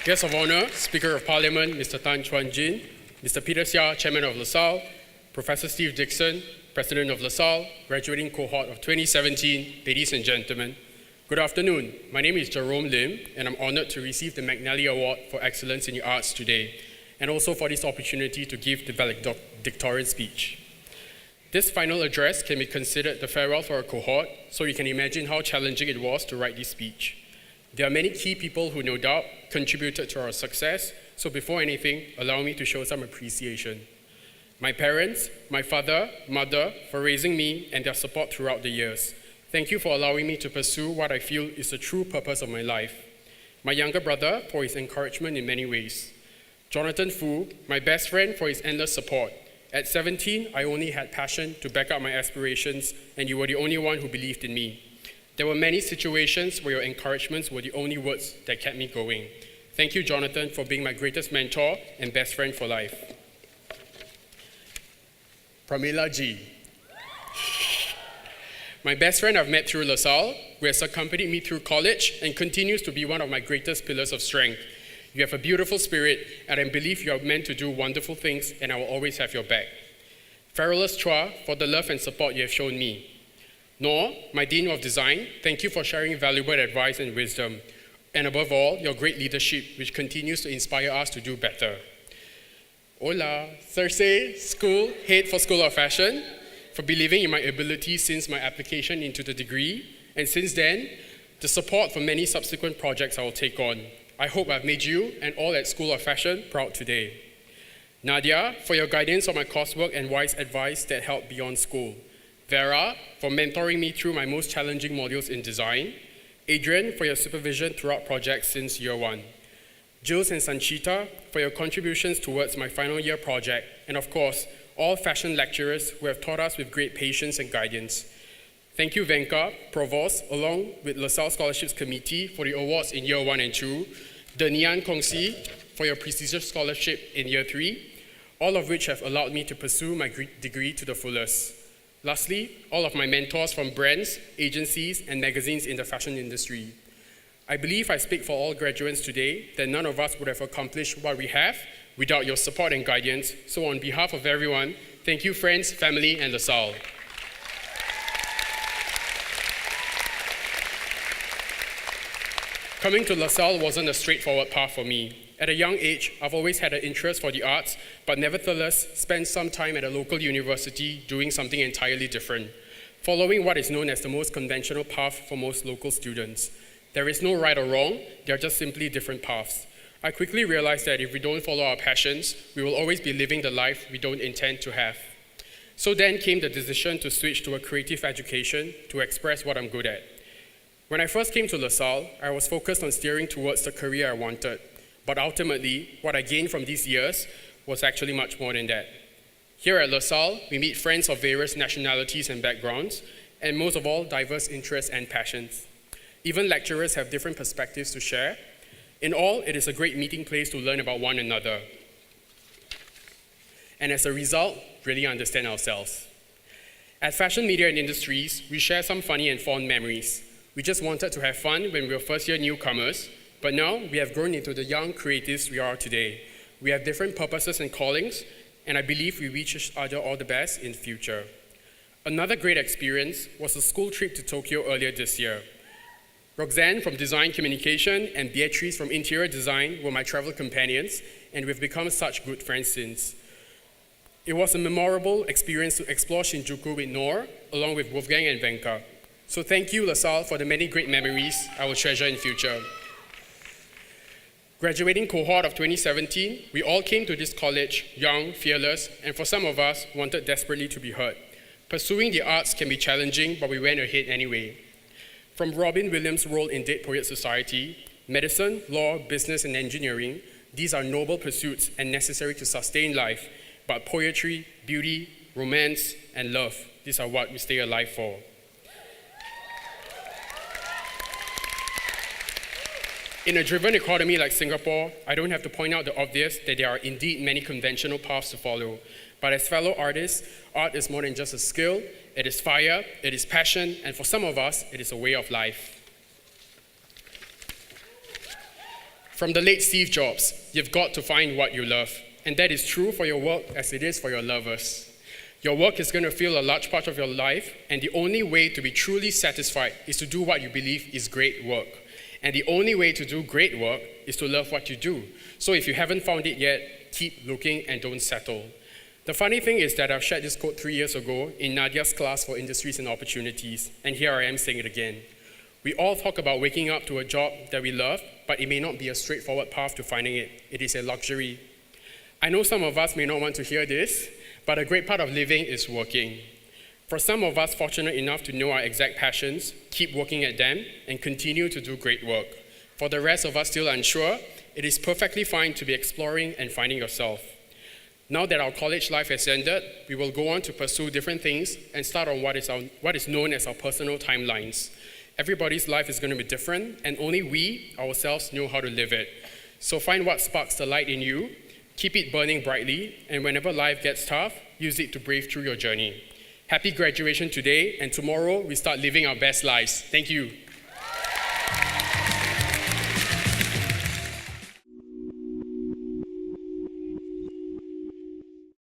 Guest of Honor, Speaker of Parliament, Mr. Tan Chuan Jin, Mr. Peter Seah, Chairman of LASALLE, Professor Steve Dixon, President of LASALLE, graduating cohort of 2017, ladies and gentlemen. Good afternoon. My name is Jerome Lim, and I'm honored to receive the McNally Award for Excellence in the Arts today, and also for this opportunity to give the valedictorian speech. This final address can be considered the farewell for a cohort, so you can imagine how challenging it was to write this speech. There are many key people who no doubt contributed to our success, so before anything, allow me to show some appreciation. My parents, my father, mother, for raising me and their support throughout the years. Thank you for allowing me to pursue what I feel is the true purpose of my life. My younger brother for his encouragement in many ways. Jonathan Fu, my best friend, for his endless support. At 17, I only had passion to back up my aspirations, and you were the only one who believed in me. There were many situations where your encouragements were the only words that kept me going. Thank you, Jonathan, for being my greatest mentor and best friend for life. Pramila G. My best friend I've met through LaSalle, who has accompanied me through college and continues to be one of my greatest pillars of strength. You have a beautiful spirit, and I believe you are meant to do wonderful things, and I will always have your back. Farrellus Chua, for the love and support you have shown me. Nor, my Dean of Design, thank you for sharing valuable advice and wisdom, and above all, your great leadership, which continues to inspire us to do better. Hola, Thursday, School, Head for School of Fashion, for believing in my abilities since my application into the degree, and since then, the support for many subsequent projects I will take on. I hope I've made you and all at School of Fashion proud today. Nadia, for your guidance on my coursework and wise advice that helped beyond school. Vera, for mentoring me through my most challenging modules in design. Adrian, for your supervision throughout projects since year one. Jules and Sanchita, for your contributions towards my final year project. And of course, all fashion lecturers who have taught us with great patience and guidance. Thank you, Venka, Provost, along with LaSalle Scholarships Committee for the awards in year 1 and 2. Denian Kongsi, for your prestigious scholarship in year 3, all of which have allowed me to pursue my degree to the fullest. Lastly, all of my mentors from brands, agencies, and magazines in the fashion industry. I believe I speak for all graduates today that none of us would have accomplished what we have without your support and guidance. So on behalf of everyone, thank you, friends, family, and LaSalle. Coming to LaSalle wasn't a straightforward path for me. At a young age, I've always had an interest for the arts, but nevertheless spent some time at a local university doing something entirely different, following what is known as the most conventional path for most local students. There is no right or wrong, they are just simply different paths. I quickly realized that if we don't follow our passions, we will always be living the life we don't intend to have. So then came the decision to switch to a creative education to express what I'm good at. When I first came to LaSalle, I was focused on steering towards the career I wanted. But ultimately, what I gained from these years was actually much more than that. Here at LaSalle, we meet friends of various nationalities and backgrounds, and most of all, diverse interests and passions. Even lecturers have different perspectives to share. In all, it is a great meeting place to learn about one another. And as a result, really understand ourselves. At Fashion Media and Industries, we share some funny and fond memories. We just wanted to have fun when we were first-year newcomers, but now we have grown into the young creatives we are today. We have different purposes and callings, and I believe we wish each other all the best in the future. Another great experience was a school trip to Tokyo earlier this year. Roxanne from Design Communication and Beatrice from Interior Design were my travel companions, and we've become such good friends since. It was a memorable experience to explore Shinjuku with Noor, along with Wolfgang and Venka. So thank you, LaSalle, for the many great memories I will treasure in future. Graduating cohort of 2017, we all came to this college young, fearless, and for some of us, wanted desperately to be heard. Pursuing the arts can be challenging, but we went ahead anyway. From Robin Williams' role in Dead Poets Society, medicine, law, business, and engineering, these are noble pursuits and necessary to sustain life, but poetry, beauty, romance, and love, these are what we stay alive for. In a driven economy like Singapore, I don't have to point out the obvious that there are indeed many conventional paths to follow. But as fellow artists, art is more than just a skill, it is fire, it is passion, and for some of us, it is a way of life. From the late Steve Jobs, you've got to find what you love. And that is true for your work as it is for your lovers. Your work is going to fill a large part of your life, and the only way to be truly satisfied is to do what you believe is great work. And the only way to do great work is to love what you do. So if you haven't found it yet, keep looking and don't settle. The funny thing is that I've shared this quote 3 years ago in Nadia's class for Industries and Opportunities, and here I am saying it again. We all talk about waking up to a job that we love, but it may not be a straightforward path to finding it. It is a luxury. I know some of us may not want to hear this, but a great part of living is working. For some of us fortunate enough to know our exact passions, keep working at them, and continue to do great work. For the rest of us still unsure, it is perfectly fine to be exploring and finding yourself. Now that our college life has ended, we will go on to pursue different things and start on what is known as our personal timelines. Everybody's life is going to be different, and only we, ourselves, know how to live it. So find what sparks the light in you, keep it burning brightly, and whenever life gets tough, use it to brave through your journey. Happy graduation today, and tomorrow we start living our best lives. Thank you.